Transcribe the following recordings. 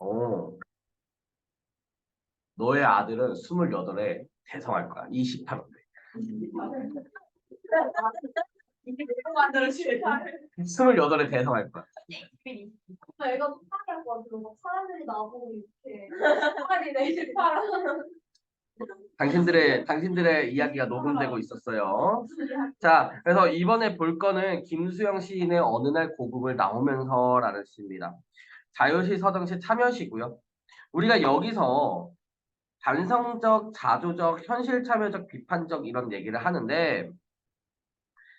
어, 너의 아들은 28에 대성할 거야. 28원대. 이게 내가 만들어주는 28에 대성할 거야. 애가 똑똑할 것 같아. 막 사람들이 나보고 이렇게 빨리 내일 팔아. 당신들의 이야기가 녹음되고 있었어요. 자, 그래서 이번에 볼 거는 김수영 시인의 어느 날 고국을 나오면서라는 시입니다. 자유시, 서정시, 참여시고요. 우리가 여기서 반성적, 자조적, 현실 참여적, 비판적 이런 얘기를 하는데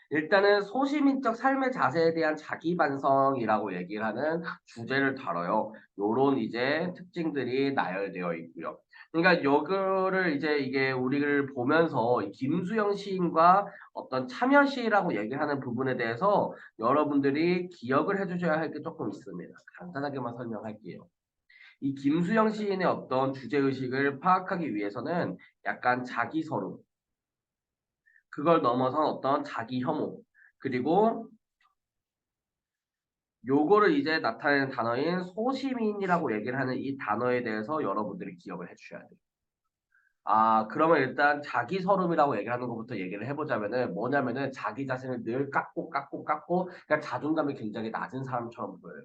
일단은 소시민적 삶의 자세에 대한 자기 반성이라고 얘기를 하는 주제를 다뤄요. 요런 이제 특징들이 나열되어 있고요. 그러니까 요거를 이제 이게 우리를 보면서 김수영 시인과 어떤 참여 시라고 얘기하는 부분에 대해서 여러분들이 기억을 해주셔야 할 게 조금 있습니다. 간단하게만 설명할게요. 이 김수영 시인의 어떤 주제의식을 파악하기 위해서는 약간 자기 서름, 그걸 넘어선 어떤 자기 혐오, 그리고 요거를 이제 나타내는 단어인 소시민이라고 얘기를 하는 이 단어에 대해서 여러분들이 기억을 해주셔야 돼요. 아, 그러면 일단 자기 서름이라고 얘기하는 것부터 얘기를 해보자면은 뭐냐면은 자기 자신을 늘 깎고 그러니까 자존감이 굉장히 낮은 사람처럼 보여요.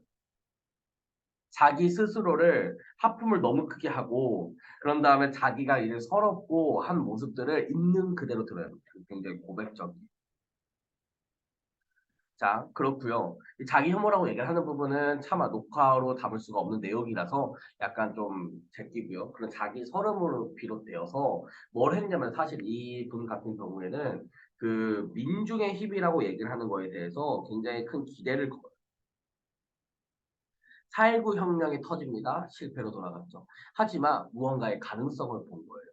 자기 스스로를 하품을 너무 크게 하고 그런 다음에 자기가 이제 서럽고 한 모습들을 있는 그대로 들어요. 굉장히 고백적이에요. 자, 그렇고요. 이 자기 혐오라고 얘기를 하는 부분은 차마 녹화로 담을 수가 없는 내용이라서 약간 좀 제끼고요. 그런 자기 서름으로 비롯되어서 뭘 했냐면 사실 이 분 같은 경우에는 그 민중의 힘이라고 얘기를 하는 거에 대해서 굉장히 큰 기대를 걸어요. 4.19 혁명이 터집니다. 실패로 돌아갔죠. 하지만 무언가의 가능성을 본 거예요.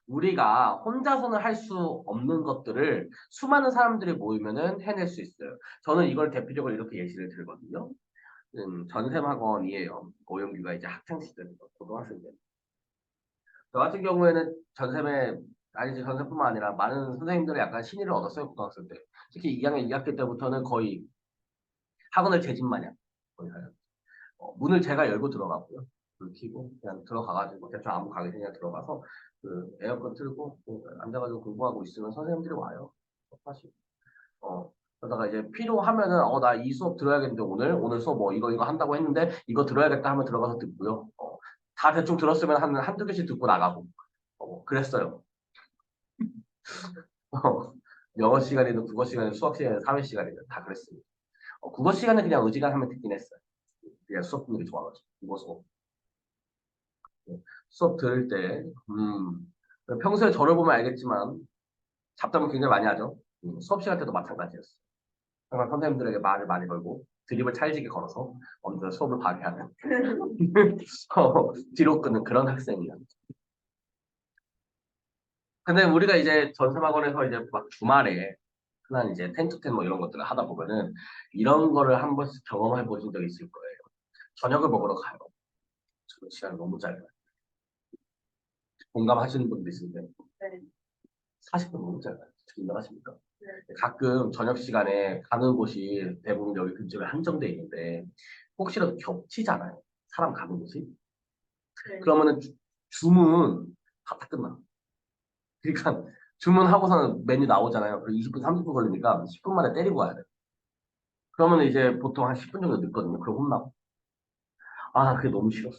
우리가 혼자서는 할 수 없는 것들을 수많은 사람들이 모이면은 해낼 수 있어요. 저는 이걸 대표적으로 이렇게 예시를 들거든요. 전샘학원이에요. 고영규가 이제 학창 시절이고 고등학생 때. 저 같은 경우에는 전샘에 아니지 전샘뿐만 아니라 많은 선생님들이 약간 신의를 얻었어요. 고등학생 때. 특히 2학년 2학기 때부터는 거의 학원을 제 집 마냥 거의 가요. 문을 제가 열고 들어가고요. 불 켜고 그냥 들어가가지고 대충 아무 강의 그냥 들어가서 그 에어컨 틀고 앉아가지고 공부하고 있으면 선생님들이 와요. 사실. 그러다가 이제 필요하면은 나 이 수업 들어야겠는데 오늘 수업 뭐 이거 한다고 했는데 이거 들어야겠다 하면 들어가서 듣고요. 다 대충 들었으면 한두 개씩 듣고 나가고 그랬어요. 어, 영어 시간이든 국어 시간이든 수학 시간이든 사회 시간이든 다 그랬습니다. 국어 시간에 그냥 의지가하면 듣긴 했어요. 그냥 수업 듣는 게 좋아가지고 국어 수업. 수업 들을 때, 평소에 저를 보면 알겠지만, 잡담을 굉장히 많이 하죠. 수업 시간 때도 마찬가지였어요. 항상 선생님들에게 말을 많이 걸고, 드립을 찰지게 걸어서, 언제 수업을 방해하는, 뒤로 끄는 그런 학생이었죠. 근데 우리가 이제 전담학원에서 이제 막 주말에, 흔한 이제 텐투텐 뭐 이런 것들을 하다 보면은, 이런 거를 한 번씩 경험해 보신 적 있을 거예요. 저녁을 먹으러 가요. 저 시간이 너무 짧아요. 공감하시는 분도 있을 텐데. 네. 40분 너무 짧아요. 인정하십니까? 네. 가끔 저녁 시간에 가는 곳이 대부분 여기 근처에 한정돼 있는데 혹시라도 겹치잖아요. 사람 가는 곳이. 네. 그러면은 주문 다 끝나. 그러니까 주문하고서는 메뉴 나오잖아요. 그리고 20분, 30분 걸리니까 10분 만에 때리고 와야 돼. 그러면 이제 보통 한 10분 정도 늦거든요. 그럼 혼나고. 아, 그게 너무 싫었어.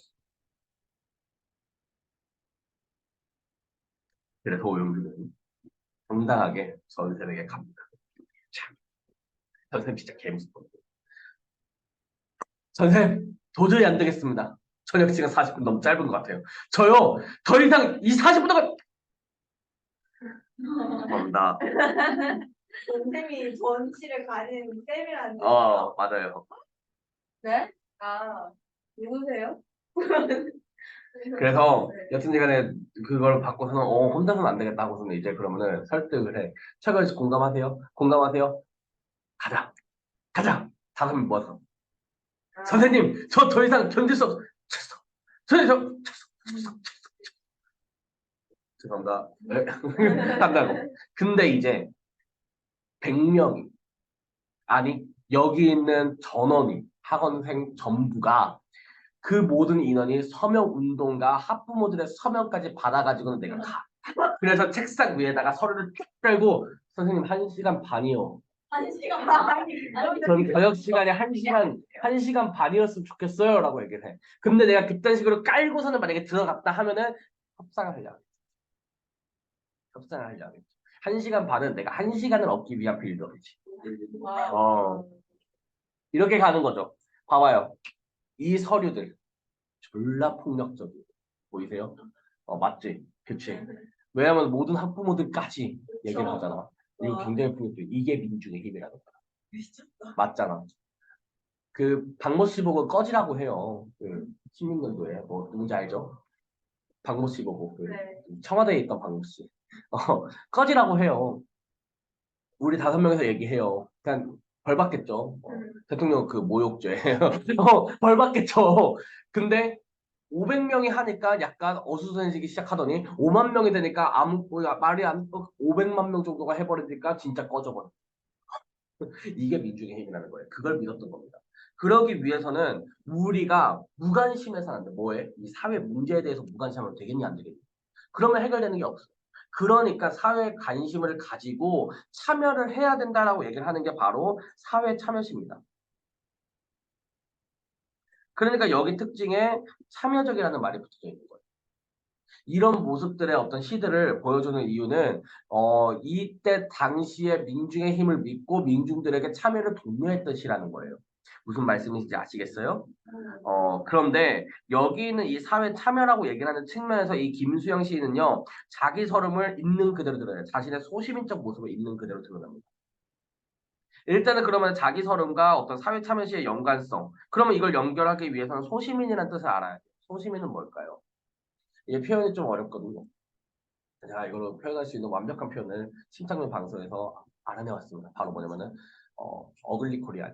그래서 오영규는 당당하게 전생에게 갑니다. 참, 전생 진짜 개무섭거든요. 선생님, 도저히 안 되겠습니다. 저녁 시간 40분 너무 짧은 것 같아요. 저요, 더 이상 이 40분 동안. 죄송합니다. 선생님이 전시를 가는 쌤이라는. 맞아요. 네? 누구세요? 그래서 여튼 시간에 그걸 받고서는 혼자서는 안 되겠다 하고서는 이제 그러면은 설득을 해. 최근 공감하세요? 공감하세요? 가자, 가자. 5명 모아서. 선생님, 저 더 이상 견딜 수 없어. 선생님, 죄송합니다. 네. 한다고. 근데 이제 100명이 아니 여기 있는 전원이 학원생 전부가 그 모든 인원이 서명 운동가 학부모들의 서명까지 받아가지고는 내가 가. 그래서 책상 위에다가 서류를 쭉 깔고 선생님 1시간 반이요. 한 시간 반. 전 저녁 시간이 1시간 반이었으면 좋겠어요. 라고 얘기를 해. 근데 내가 그딴 식으로 깔고서는 만약에 들어갔다 하면은 협상을 하려고 해. 협상을 하려고 해. 1시간 반은 내가 1시간을 얻기 위한 빌드업이지. 어, 이렇게 가는 거죠. 봐봐요. 이 서류들 졸라 폭력적이에요. 보이세요? 맞지? 그치? 왜냐면 모든 학부모들까지 얘기를 하잖아. 이거 굉장히 폭력적이에요. 이게 민중의 힘이라는 거야. 맞잖아. 그 박모 씨 보고 꺼지라고 해요. 그 16년도에 뭐 누군지 알죠? 박모 씨 보고 그 네. 청와대에 있던 박모 씨. 꺼지라고 해요. 우리 5명에서 얘기해요. 그냥 벌 받겠죠. 대통령 그 모욕죄. 벌 받겠죠. 근데 500명이 하니까 약간 어수선해지기 시작하더니 5만 명이 되니까 아무 말이 안 500만 명 정도가 해버리니까 진짜 꺼져버려. 이게 민중의 힘이라는 거예요. 그걸 믿었던 겁니다. 그러기 위해서는 우리가 무관심해서는 안 돼. 뭐해? 이 사회 문제에 대해서 무관심하면 되겠니 안 되겠니? 그러면 해결되는 게 없어. 그러니까 사회에 관심을 가지고 참여를 해야 된다라고 얘기를 하는 게 바로 사회 참여시입니다. 그러니까 여기 특징에 참여적이라는 말이 붙어져 있는 거예요. 이런 모습들의 어떤 시들을 보여주는 이유는 이때 당시에 민중의 힘을 믿고 민중들에게 참여를 독려했던 시라는 거예요. 무슨 말씀인지 아시겠어요? 그런데 여기 있는 이 사회 참여라고 얘기를 하는 측면에서 이 김수영 시인은요, 자기 서름을 있는 그대로 드러내요. 자신의 소시민적 모습을 있는 그대로 드러냅니다. 일단은 그러면 자기 서름과 어떤 사회 참여 시의 연관성. 그러면 이걸 연결하기 위해서는 소시민이라는 뜻을 알아야 돼요. 소시민은 뭘까요? 이게 표현이 좀 어렵거든요. 제가 이걸로 표현할 수 있는 완벽한 표현을 침착맨 방송에서 알아내왔습니다. 바로 뭐냐면은 어글리 코리아.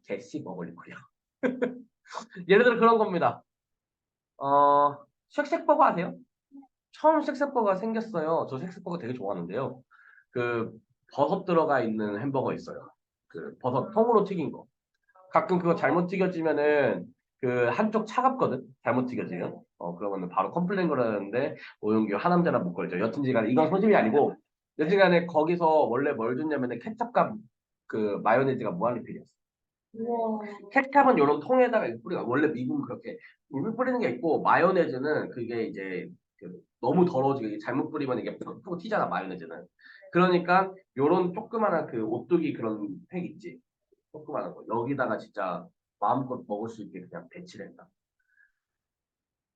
개씩 어글리 코리아. 예를 들어 그런 겁니다. 쉑쉑버거 아세요? 처음 쉑쉑버거가 생겼어요. 저 쉑쉑버거 되게 좋아하는데요. 그 버섯 들어가 있는 햄버거 있어요. 그 버섯 통으로 튀긴 거. 가끔 그거 잘못 튀겨지면은 그 한쪽 차갑거든. 잘못 튀겨지면. 그러면은 바로 컴플레인 걸었는데 오용규 하남자나 못 걸죠. 여튼지간에 이건 소집이 아니고 여튼간에 거기서 원래 뭘 줬냐면은 케첩과 그 마요네즈가 무한리필이었어. 우와. 케찹은 이런 통에다가 뿌리가 원래 미국은 그렇게 물 뿌리는 게 있고 마요네즈는 그게 이제 너무 더러워지고 이게 잘못 뿌리면 이게 푹푹 튀잖아 마요네즈는. 그러니까 요런 조그마한 그 오뚜기 그런 팩 있지. 조그마한 거 여기다가 진짜 마음껏 먹을 수 있게 그냥 배치를 했다.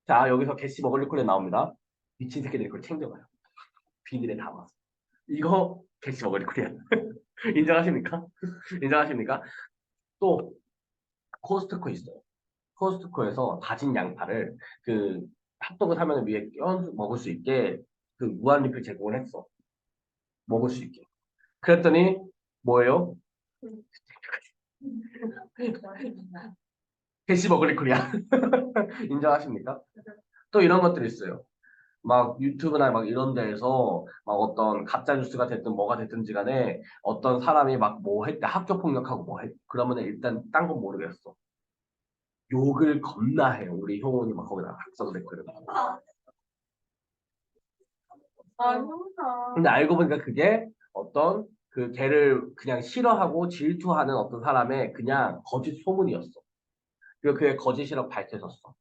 자 여기서 게시 먹을 콜에 나옵니다. 미친 새끼들이 그걸 챙겨가요. 비닐에 담아서. 이거 게시 먹을 콜이야. 인정하십니까? 인정하십니까? 또 코스트코 있어요. 코스트코에서 다진 양파를 그 핫도그 사면 위에 껴 먹을 수 있게 그 무한리필 제공을 했어. 먹을 수 있게. 그랬더니 뭐예요? 대시 먹을 거야. 인정하십니까? 또 이런 것들이 있어요. 막 유튜브나 막 이런 데에서 막 어떤 가짜 뉴스가 됐든 뭐가 됐든지 간에 어떤 사람이 막 뭐 했대 학교 폭력하고 뭐 했. 그러면 일단 딴 건 모르겠어. 욕을 겁나 해요. 우리 효원이 막 거기다 각성 댓글을. 아니구나. 근데 알고 보니까 그게 어떤 그 걔를 그냥 싫어하고 질투하는 어떤 사람의 그냥 거짓 소문이었어. 그리고 그의 거짓이라고 밝혀졌어.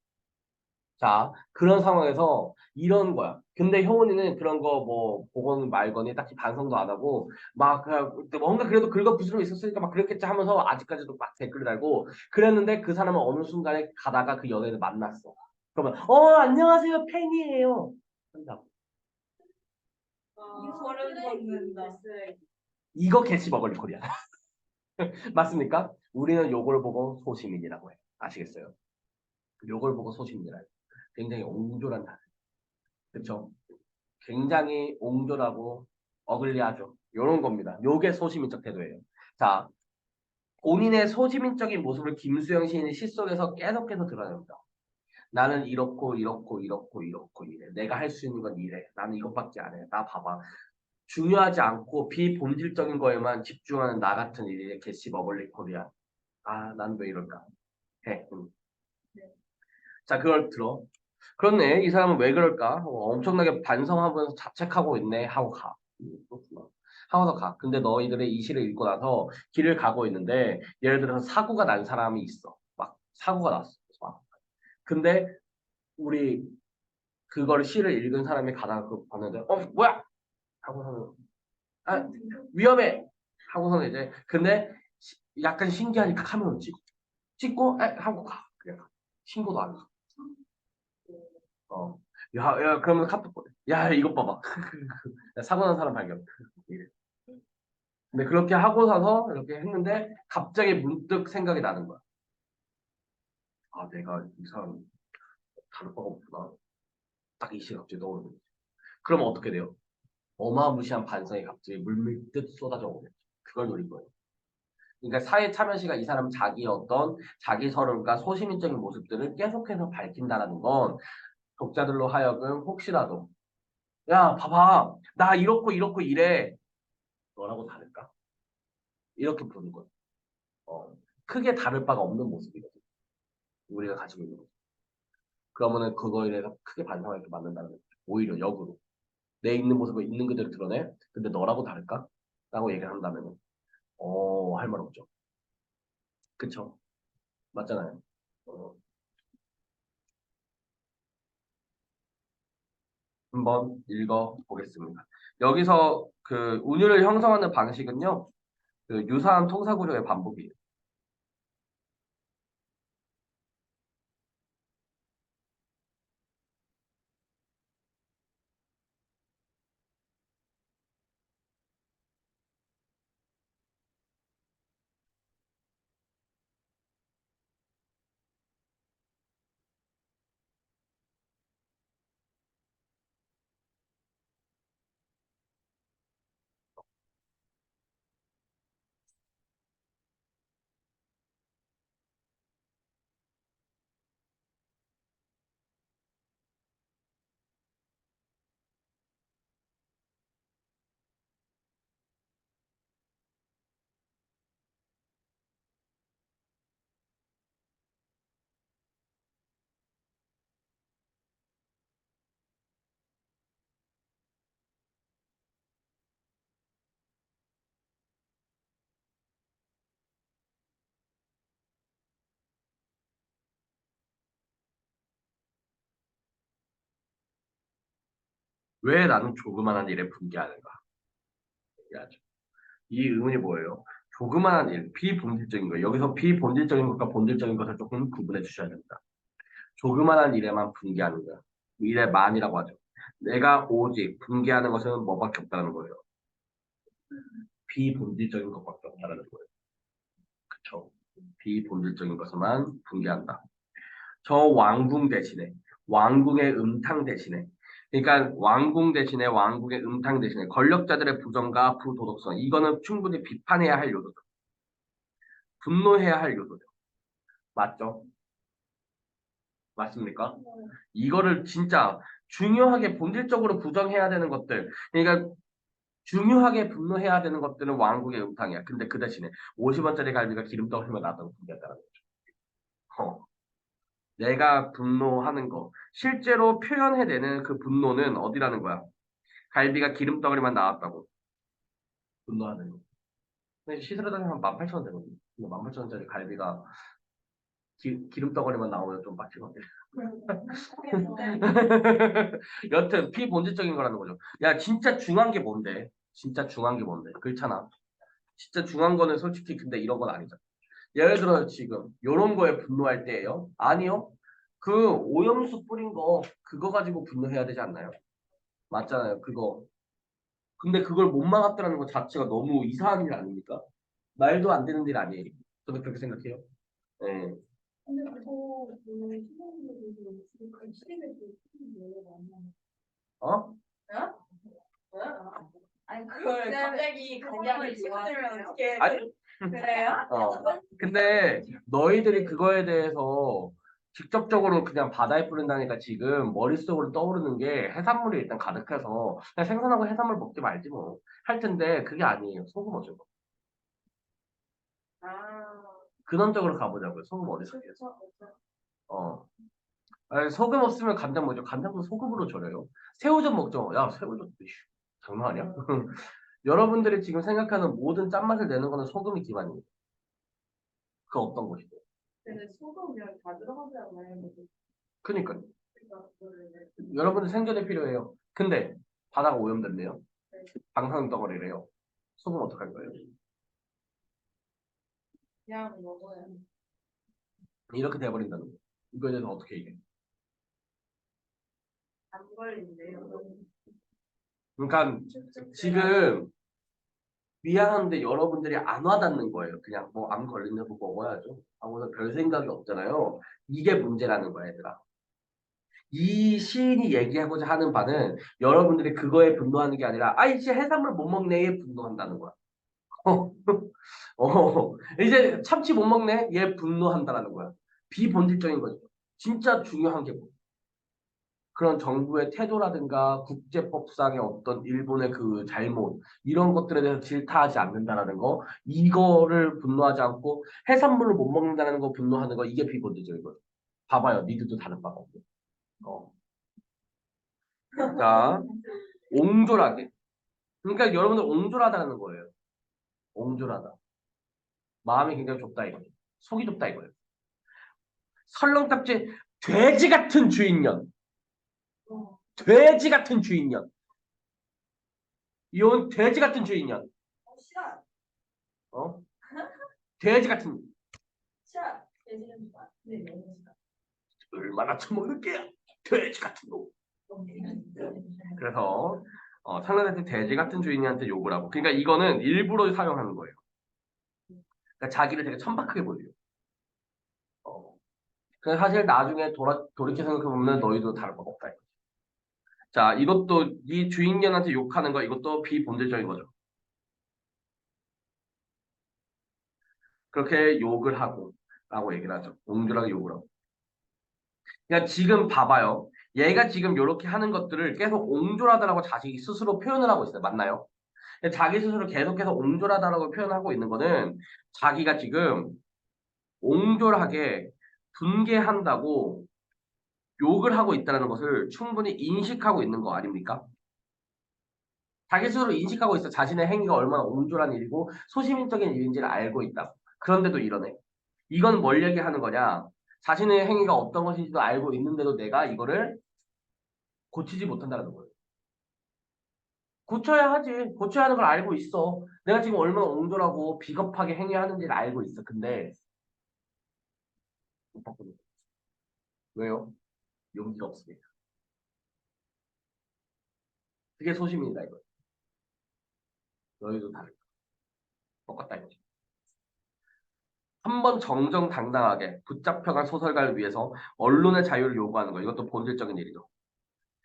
자, 그런 상황에서 이런 거야. 근데 효은이는 그런 거 뭐 보건 말거니 딱히 반성도 안 하고 막 그냥 뭔가 그래도 긁어 부스럼이 있었으니까 막 그랬겠지 하면서 아직까지도 막 댓글을 달고 그랬는데 그 사람은 어느 순간에 가다가 그 연예인을 만났어. 그러면 안녕하세요 팬이에요. 한다고. 소름 돋는다. 이거 개치 먹을 거리야. 맞습니까? 우리는 요걸 보고 소시민이라고 해. 아시겠어요? 요걸 보고 소시민이라고 해. 굉장히 옹졸한 단어. 그렇죠? 굉장히 옹졸하고 어글리하죠. 요런 겁니다. 요게 소시민적 태도예요. 자, 본인의 소시민적인 모습을 김수영 시인의 시 속에서 계속해서 드러냅니다. 나는 이렇고 이렇고 이렇고 이렇고 이래. 내가 할 수 있는 건 이래. 나는 이것밖에 안 해. 나 봐봐. 중요하지 않고 비본질적인 거에만 집중하는 나 같은 일이 게시 머블리 코리아. 난 왜 이럴까? 해. 자, 그걸 들어. 그렇네. 이 사람은 왜 그럴까? 엄청나게 반성하면서 자책하고 있네. 하고 가. 그렇구나. 하고서 가. 근데 너희들의 이 시를 읽고 나서 길을 가고 있는데 예를 들어서 사고가 난 사람이 있어. 막 사고가 났어. 막. 근데 우리 그걸 시를 읽은 사람이 가다가 그거 봤는데 뭐야? 하고서는 아 위험해. 하고서는 이제 근데 약간 신기하니까 카메라 찍고 하고 가. 그냥 가. 신고도 안 가. 어. 야, 그러면 카톡 보내. 야, 이것 봐봐. 야, 사고 난 사람 발견. 이래. 근데 그렇게 하고 나서 이렇게 했는데 갑자기 문득 생각이 나는 거야. 아, 내가 이 사람 다를 바가 없구나. 딱 이 시간 갑자기 떠오르는 거지. 그러면 어떻게 돼요? 어마무시한 반성이 갑자기 물밀듯 쏟아져 오겠죠. 그걸 노린 거예요. 그러니까 사회 참여시가 이 사람 자기 어떤 자기 서름과 소시민적인 모습들을 계속해서 밝힌다라는 건 독자들로 하여금 혹시라도 야, 봐봐. 나 이렇고 이렇고 이래. 너라고 다를까? 이렇게 보는 거예요. 어, 크게 다를 바가 없는 모습이거든. 우리가 가지고 있는 거. 그러면은 그거에 대해서 크게 반성하게 만든다는 거죠. 오히려 역으로. 내 있는 모습을 있는 그대로 드러내. 근데 너라고 다를까? 라고 얘기를 한다면, 할 말 없죠. 그쵸? 맞잖아요. 어, 한번 읽어 보겠습니다. 여기서 그 운율을 형성하는 방식은요, 그 유사한 통사구조의 반복이에요. 왜 나는 조그만한 일에 분개하는가? 얘기하죠. 이 의문이 뭐예요? 조그마한 일, 비본질적인 거. 여기서 비본질적인 것과 본질적인 것을 조금 구분해 주셔야 됩니다. 조그마한 일에만 분개하는 거야. 일에만이라고 하죠. 내가 오직 분개하는 것은 뭐밖에 없다는 거예요. 비본질적인 것밖에 없다는 거예요. 그쵸? 비본질적인 것만 분개한다. 저 왕궁 대신에, 왕궁의 음탕 대신에, 그러니까 왕궁 대신에 왕궁의 음탕 대신에 권력자들의 부정과 부도덕성, 이거는 충분히 비판해야 할 요소죠. 분노해야 할 요소죠. 맞죠? 맞습니까? 이거를 진짜 중요하게 본질적으로 부정해야 되는 것들, 그러니까 중요하게 분노해야 되는 것들은 왕국의 음탕이야. 근데 그 대신에 50원짜리 갈비가 기름떡 흘려 나다고 분개했다는 거죠. 내가 분노하는 거, 실제로 표현해내는 그 분노는 어디라는 거야? 갈비가 기름덩어리만 나왔다고 분노하는 거. 근데 시세라당이 한 18,000원 되거든요. 18,000원짜리 갈비가 기름덩어리만 나오면 좀 빡치거든요. 여튼 피본질적인 거라는 거죠. 야 진짜 중요한 게 뭔데? 진짜 중요한 게 뭔데? 그렇잖아. 진짜 중요한 거는 솔직히 근데 이런 건 아니죠. 예를 들어 지금 요런 거에 분노할 때예요? 아니요. 그 오염수 뿌린 거 그거 가지고 분노해야 되지 않나요? 맞잖아요. 그거. 근데 그걸 못 막았다는 것 자체가 너무 이상한 일 아닙니까? 말도 안 되는 일 아니에요. 저도 그렇게 생각해요. 네. 근데 그거 그 신혼부부 그 글씨를 왜 만나? 어? 아니 그걸 갑자기 간장을 집어들면 어떻게 아니? 그래요? 근데 너희들이 그거에 대해서 직접적으로 그냥 바다에 뿌린다니까 지금 머릿속으로 떠오르는 게 해산물이 일단 가득해서 그냥 생선하고 해산물 먹지 말지 뭐. 할 텐데 그게 아니에요. 소금 어쩌고. 아, 근원적으로 가보자고요. 소금 어디서 그렇죠. 어. 아니, 소금 없으면 간장 뭐죠? 간장도 소금으로 절여요. 새우젓 먹죠? 야, 새우젓 이씨, 장난 아니야? 여러분들이 지금 생각하는 모든 짠맛을 내는 거는 소금이 기반이에요. 그 어떤 것이죠? 근데 소금이랑 다 들어가잖아요. 그니까 그러니까 그거를 여러분들 생존에 필요해요. 근데 바다가 오염됐네요. 네. 방사능 덩어리래요. 소금 어떡할 거예요? 그냥 먹어요. 이렇게 돼버린다는 거예요. 이거에 대해서 어떻게 얘기해? 안 걸린대요. 그러니까 지금 미안한데 여러분들이 안 와닿는 거예요. 그냥 뭐 암 걸린다고 먹어야죠. 하고서 별 생각이 없잖아요. 이게 문제라는 거야, 얘들아. 이 시인이 얘기하고자 하는 바는 여러분들이 그거에 분노하는 게 아니라 아 이제 해산물 못 먹네에 분노한다는 거야. 이제 참치 못 먹네 얘 분노한다라는 거야. 비본질적인 거죠. 진짜 중요한 게 뭐? 그런 정부의 태도라든가 국제법상의 어떤 일본의 그 잘못 이런 것들에 대해서 질타하지 않는다라는 거 이거를 분노하지 않고 해산물을 못 먹는다는 거 분노하는 거 이게 비본질적인 거죠. 봐봐요. 니들도 다른 바가 없네. 어. 자, 옹졸하게. 그러니까 여러분들 옹졸하다는 거예요. 옹졸하다. 마음이 굉장히 좁다 이거예요. 속이 좁다 이거예요. 설렁탕집 돼지 같은 주인년. 어, 돼지 같은 주인년. 이혼 돼지 같은 주인년. 싫어. 어? 돼지 같은 싫어. 예지는 좋아. 네, 너무 싫어. 얼마나 처먹을 게야. 돼지 같은 놈. 그래서 상대한테 돼지 같은 주인한테 욕을 하고. 그러니까 이거는 일부러 사용하는 거예요. 그러니까 자기를 되게 천박하게 보여요. 어. 그래서 사실 나중에 돌이켜 생각해보면 너희도 다를 바가 없다. 자, 이것도 이 주인년한테 욕하는 거 이것도 비본질적인 거죠. 그렇게 욕을 하고 라고 얘기를 하죠. 옹졸하게 욕을 하고. 그러니까 지금 봐봐요. 얘가 지금 이렇게 하는 것들을 계속 옹졸하다라고 자기 스스로 표현을 하고 있어요. 맞나요? 근데 자기 스스로 계속해서 옹졸하다라고 표현하고 있는 거는 자기가 지금 옹졸하게 분개한다고 욕을 하고 있다는 것을 충분히 인식하고 있는 거 아닙니까? 자기 스스로 인식하고 있어. 자신의 행위가 얼마나 옹졸한 일이고 소시민적인 일인지를 알고 있다. 그런데도 이러네. 이건 뭘 얘기하는 거냐? 자신의 행위가 어떤 것인지도 알고 있는데도 내가 이거를 고치지 못한다는 거예요. 고쳐야 하지. 고쳐야 하는 걸 알고 있어. 내가 지금 얼마나 옹졸하고 비겁하게 행위하는지를 알고 있어. 근데 못 바꾸는 거예요. 왜요? 용기가 없으니까. 그게 소시민이다 이거예요. 너희도 다르다. 똑같다 이거지. 한 번 정정당당하게 붙잡혀간 소설가를 위해서 언론의 자유를 요구하는 거. 이것도 본질적인 일이죠.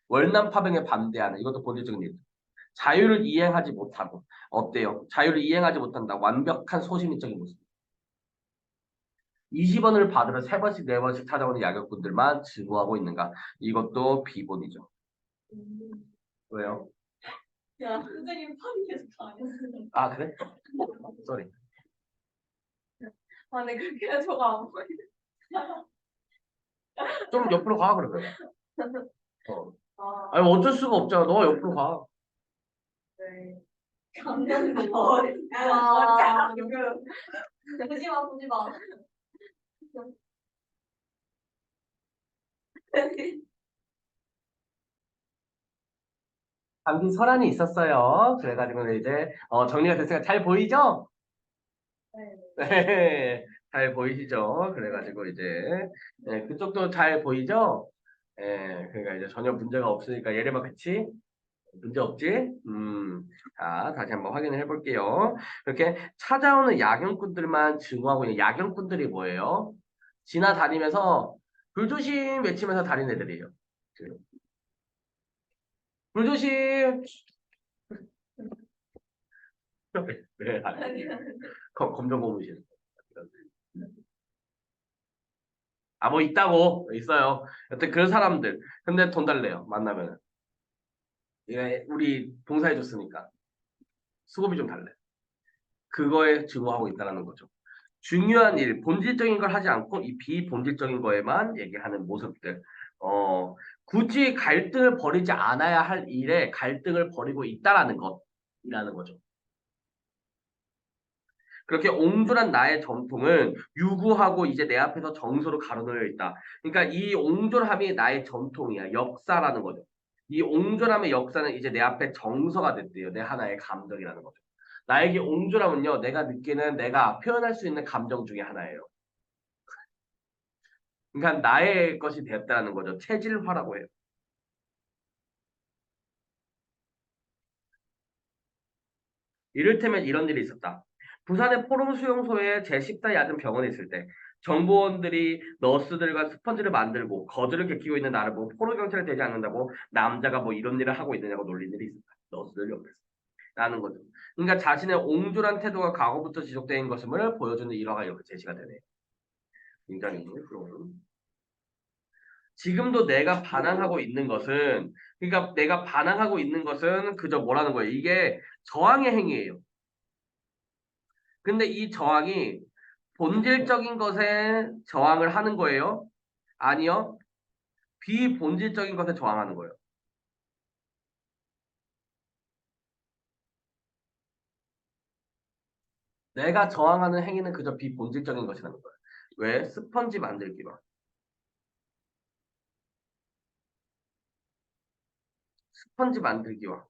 월남 파병에 반대하는 이것도 본질적인 일이죠. 자유를 이행하지 못하고 어때요? 자유를 이행하지 못한다. 완벽한 소시민적인 모습. 20원을 받으러 3번씩 4번씩 찾아오는 야격꾼들만 증오하고 있는가? 이것도 비본이죠. 왜요? 야, 선생님 파리 계속 다녔어. 아 그래? 쏘리. 아, 근데 그렇게 해서 저가 안 보여. 좀 옆으로 가 그러면. 어. 아, 아니 어쩔 수가 없잖아. 너 옆으로 가. 네. 감동도 와, 지금. 보지 마, 보지 마. 감기 설환이 있었어요. 그래가지고 이제 정리가 됐으니까 잘 보이죠? 네. 네, 잘 보이시죠? 그래가지고 이제 네, 그쪽도 잘 보이죠? 예, 그러니까 이제 전혀 문제가 없으니까 예림아 그치? 문제 없지? 자, 다시 한번 확인을 해볼게요. 이렇게 찾아오는 야경꾼들만 증오하고 있는 야경꾼들이 뭐예요? 지나다니면서 불조심 외치면서 다니는 애들이에요. 불조심! 네, 검정 고무신. 아, 뭐 있다고 있어요. 여튼 그 사람들. 근데 돈 달래요. 만나면. 예, 우리 봉사해줬으니까 수고비 좀 달래. 그거에 증오하고 있다는 거죠. 중요한 일, 본질적인 걸 하지 않고 이 비본질적인 거에만 얘기하는 모습들. 어, 굳이 갈등을 벌이지 않아야 할 일에 갈등을 벌이고 있다라는 것이라는 거죠. 그렇게 옹졸한 나의 전통은 유구하고 이제 내 앞에서 정서로 가로놓여 있다. 그러니까 이 옹졸함이 나의 전통이야. 역사라는 거죠. 이 옹졸함의 역사는 이제 내 앞에 정서가 됐대요. 내 하나의 감정이라는 거죠. 나에게 옹졸함은요, 내가 느끼는 내가 표현할 수 있는 감정 중에 하나예요. 그러니까 나의 것이 됐다는 거죠. 체질화라고 해요. 이를테면 이런 일이 있었다. 부산의 포럼 수용소에 제14 야전 병원에 있을 때 정보원들이 너스들과 스펀지를 만들고 거즈를 개키고 있는 나를 보고 포로 경찰이 되지 않는다고 남자가 뭐 이런 일을 하고 있느냐고 놀린 일이 있었다. 너스들 옆에서. 라는 거죠. 그러니까 자신의 옹졸한 태도가 과거부터 지속된 것임을 보여주는 일화가 이렇게 제시가 되네요. 굉장히 그런. 지금도 내가 반항하고 있는 것은 그러니까 내가 반항하고 있는 것은 그저 뭐라는 거예요. 이게 저항의 행위예요. 근데 이 저항이 본질적인 것에 저항을 하는 거예요? 아니요. 비본질적인 것에 저항하는 거예요. 내가 저항하는 행위는 그저 비본질적인 것이라는 거예요. 왜? 스펀지 만들기만. 스펀지 만들기와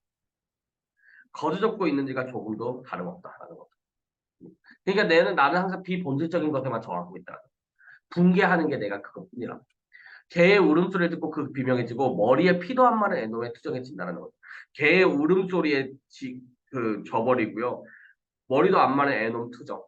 거저 접고 있는지가 조금도 다름없다라는 거죠. 그러니까 나는 항상 비본질적인 것에만 저항하고 있다. 붕괴하는 게 내가 그것뿐이라. 개의 울음소리를 듣고 그 비명해지고 머리에 피도 안 마른 애놈에 투정해진다는 거죠. 개의 울음소리에 져버리고요. 머리도 안 마른 애놈 투정.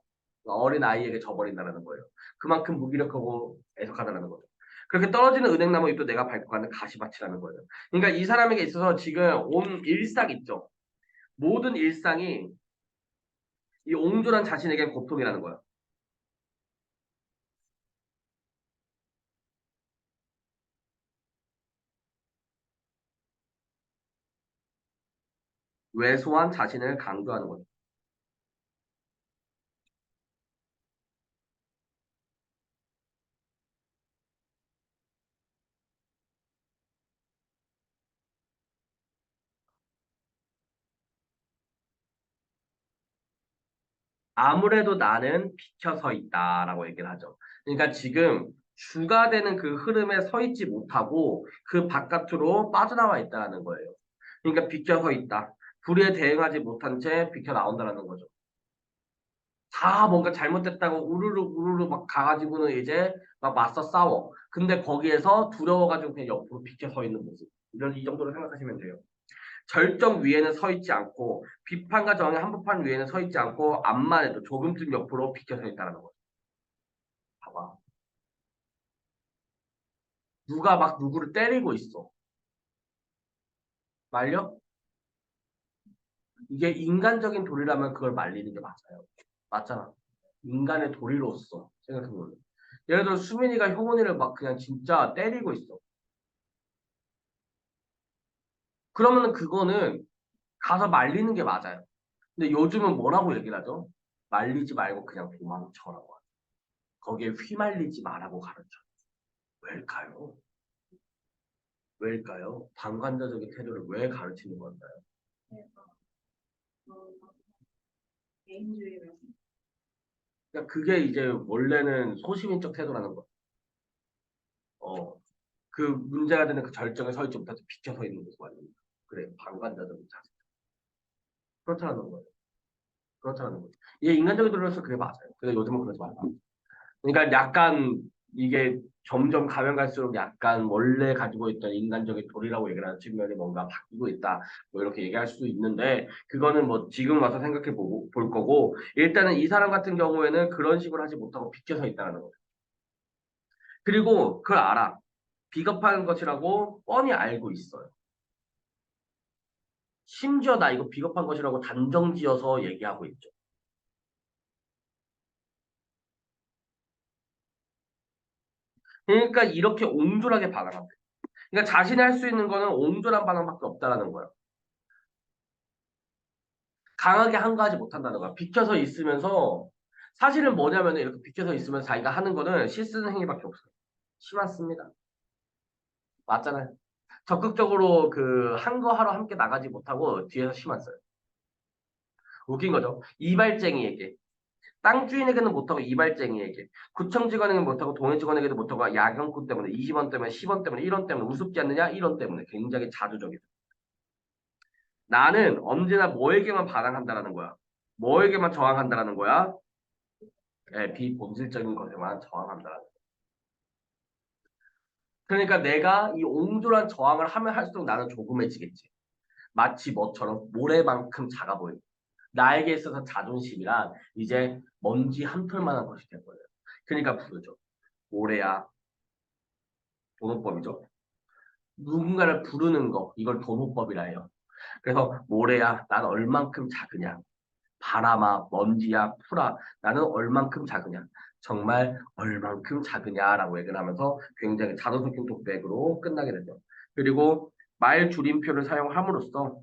어린 아이에게 져버린다는 거예요. 그만큼 무기력하고 애석하다는 거죠. 그렇게 떨어지는 은행나무 잎도 내가 밟고 가는 가시밭이라는 거예요. 그러니까 이 사람에게 있어서 지금 온 일상 있죠. 모든 일상이 이 옹졸한 자신에게 고통이라는 거예요. 왜소한 자신을 강조하는 거죠. 아무래도 나는 비켜서 있다라고 얘기를 하죠. 그러니까 지금 주가 되는 그 흐름에 서 있지 못하고 그 바깥으로 빠져나와 있다는 거예요. 그러니까 비켜서 있다. 불의에 대응하지 못한 채 비켜 나온다는 거죠. 다 뭔가 잘못됐다고 우르르 우르르 막 가가지고는 이제 막 맞서 싸워. 근데 거기에서 두려워가지고 그냥 옆으로 비켜 서 있는 모습. 이 정도로 생각하시면 돼요. 절정 위에는 서 있지 않고 비판과 정의 한복판 위에는 서 있지 않고 앞만 해도 조금쯤 옆으로 비켜 서 있다는 거죠. 봐봐. 누가 막 누구를 때리고 있어. 말려? 이게 인간적인 도리라면 그걸 말리는 게 맞아요. 맞잖아. 인간의 도리로서 생각해보면. 예를 들어 수민이가 효원이를 막 그냥 진짜 때리고 있어. 그러면은 그거는 가서 말리는 게 맞아요. 근데 요즘은 뭐라고 얘기를 하죠? 말리지 말고 그냥 도망쳐라고 하죠. 거기에 휘말리지 말라고 가르쳐. 왜일까요? 왜일까요? 방관자적인 태도를 왜 가르치는 건가요? 그래서 개인주의를 그러니까 그게 이제 원래는 소시민적 태도라는 거. 그 문제가 되는 그 절정에 서 있지 못해서 비켜서 있는 모습 아닙니까? 그래, 방관자적인 자세. 그렇다는 거예요. 그렇다는 거죠. 이게 인간적인 도리로서 그게 맞아요. 근데 요즘은 그러지 말라. 그러니까 약간 이게 점점 가면 갈수록 약간 원래 가지고 있던 인간적인 도리라고 얘기를 하는 측면이 뭔가 바뀌고 있다. 뭐 이렇게 얘기할 수도 있는데 그거는 뭐 지금 와서 생각해 보고 볼 거고 일단은 이 사람 같은 경우에는 그런 식으로 하지 못하고 비켜서 있다는 거예요. 그리고 그걸 알아. 비겁한 것이라고 뻔히 알고 있어요. 심지어 나 이거 비겁한 것이라고 단정지어서 얘기하고 있죠. 그러니까 이렇게 옹졸하게 반응한다. 그러니까 자신이 할 수 있는 거는 옹졸한 반응밖에 없다라는 거예요. 강하게 한가하지 못한다는 거야. 비켜서 있으면서 사실은 뭐냐면 이렇게 비켜서 있으면 자기가 하는 거는 실 쓰는 행위밖에 없어요. 심했습니다. 맞잖아요. 적극적으로 그 한거 하러 함께 나가지 못하고 뒤에서 심었어요. 웃긴 거죠. 이발쟁이에게 땅 주인에게는 못하고 이발쟁이에게 구청 직원에게는 못하고 동해 직원에게도 못하고 야경꾼 때문에 20원 때문에 10원 때문에 1원 때문에 우습지 않느냐 1원 때문에 굉장히 자주적이다. 나는 언제나 뭐에게만 반항한다라는 거야. 뭐에게만 저항한다라는 거야. 예, 비본질적인 것에만 저항한다라는 거야. 그러니까 내가 이 옹졸한 저항을 하면 할수록 나는 조금해지겠지. 마치 뭐처럼 모래만큼 작아 보여. 나에게 있어서 자존심이란 이제 먼지 한 털만한 것이 될 거예요. 그러니까 부르죠. 모래야, 도노법이죠. 누군가를 부르는 거, 이걸 도노법이라 해요. 그래서 모래야, 난 얼만큼 작으냐. 바람아, 먼지야, 풀아, 나는 얼만큼 작으냐. 정말 얼만큼 작으냐라고 얘기를 하면서 굉장히 자동적인 독백으로 끝나게 되죠. 그리고 말 줄임표를 사용함으로써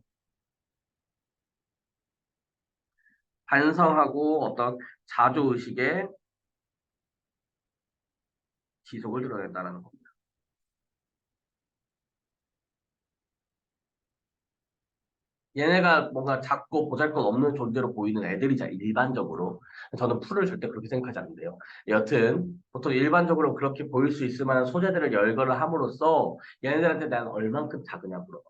반성하고 어떤 자조의식의 지속을 드러낸다는 거. 얘네가 뭔가 작고 보잘것없는 존재로 보이는 애들이자 일반적으로 저는 풀을 절대 그렇게 생각하지 않는데요. 여튼 보통 일반적으로 그렇게 보일 수 있을 만한 소재들을 열거를 함으로써 얘네들한테 난 얼만큼 작으냐 물어봐.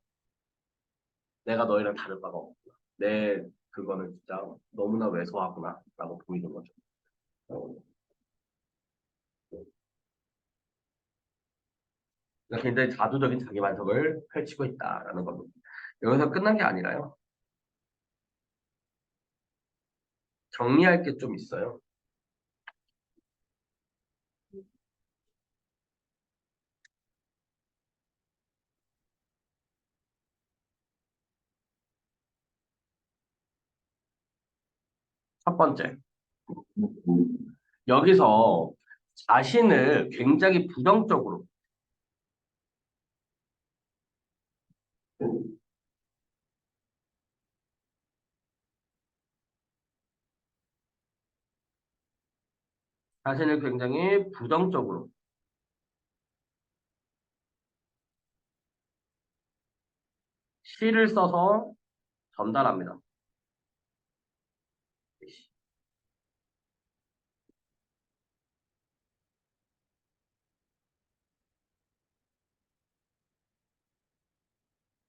내가 너희랑 다를 바가 없구나. 내 그거는 진짜 너무나 왜소하구나 라고 보이는 거죠. 어, 그러니까 굉장히 자두적인 자기 만족을 펼치고 있다라는 겁니다. 여기서 끝난 게 아니라요. 정리할 게 좀 있어요. 첫 번째, 여기서 자신을 굉장히 부정적으로, 자신을 굉장히 부정적으로 시를 써서 전달합니다.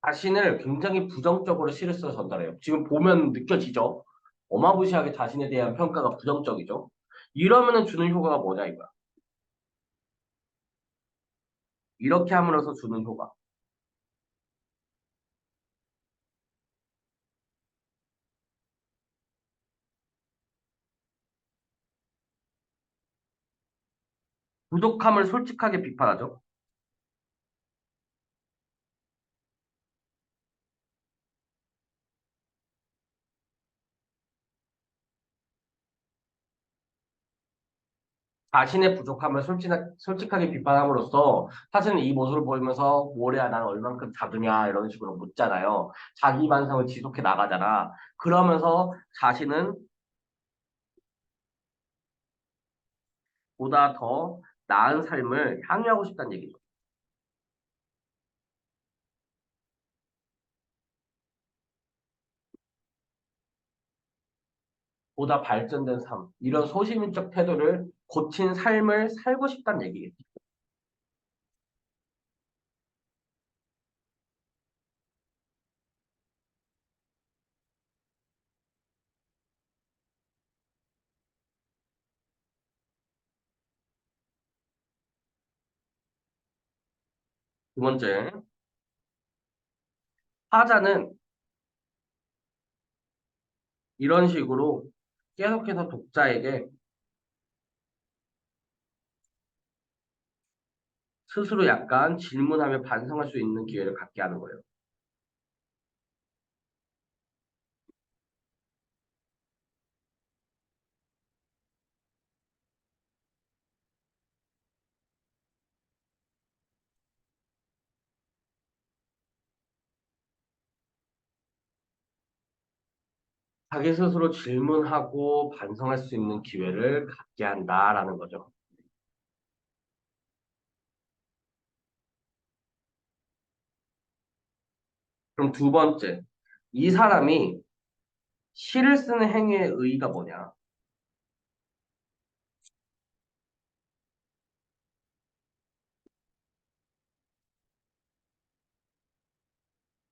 자신을 굉장히 부정적으로 시를 써서 전달해요. 지금 보면 느껴지죠? 어마무시하게 자신에 대한 평가가 부정적이죠? 이러면은 주는 효과가 뭐냐 이거야. 이렇게 함으로써 주는 효과. 부족함을 솔직하게 비판하죠. 자신의 부족함을 솔직하게 비판함으로써 사실은 이 모습을 보이면서 뭐래야 난 얼만큼 작으냐 이런 식으로 묻잖아요. 자기 반성을 지속해 나가잖아. 그러면서 자신은 보다 더 나은 삶을 향유하고 싶다는 얘기죠. 보다 발전된 삶, 이런 소시민적 태도를 고친 삶을 살고 싶다는 얘기겠죠. 두 번째, 화자는 이런 식으로 계속해서 독자에게 스스로 약간 질문하며 반성할 수 있는 기회를 갖게 하는 거예요. 자기 스스로 질문하고 반성할 수 있는 기회를 갖게 한다라는 거죠. 그럼 두 번째, 이 사람이 시를 쓰는 행위의 의의가 뭐냐?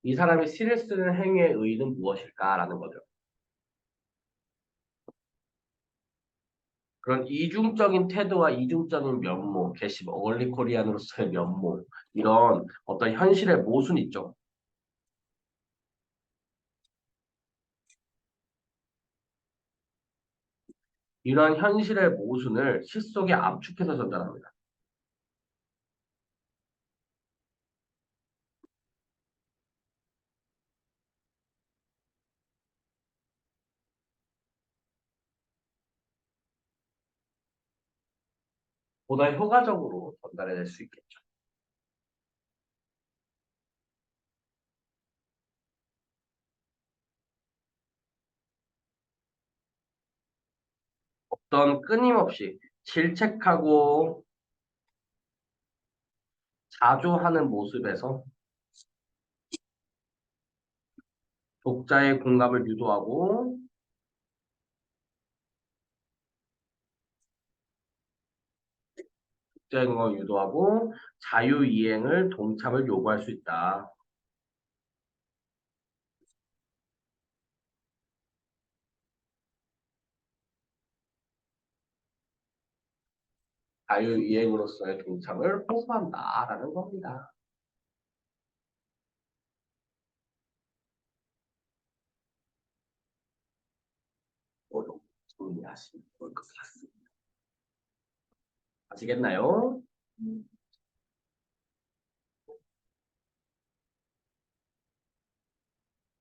이 사람이 시를 쓰는 행위의 의의는 무엇일까라는 거죠. 그런 이중적인 태도와 이중적인 면모, 게시, 어글리 코리안으로서의 면모, 이런 어떤 현실의 모순 있죠. 이런 현실의 모순을 시 속에 압축해서 전달합니다. 보다 효과적으로 전달해낼 수 있겠죠. 어떤 끊임없이 질책하고 자조하는 모습에서 독자의 공감을 유도하고 독자의 공감을 유도하고 자유이행을 동참을 요구할 수 있다. 자유이행으로서의 동참을 호소한다라는 겁니다. 좀 정리하시면 좋을 것 같습니다. 아시겠나요?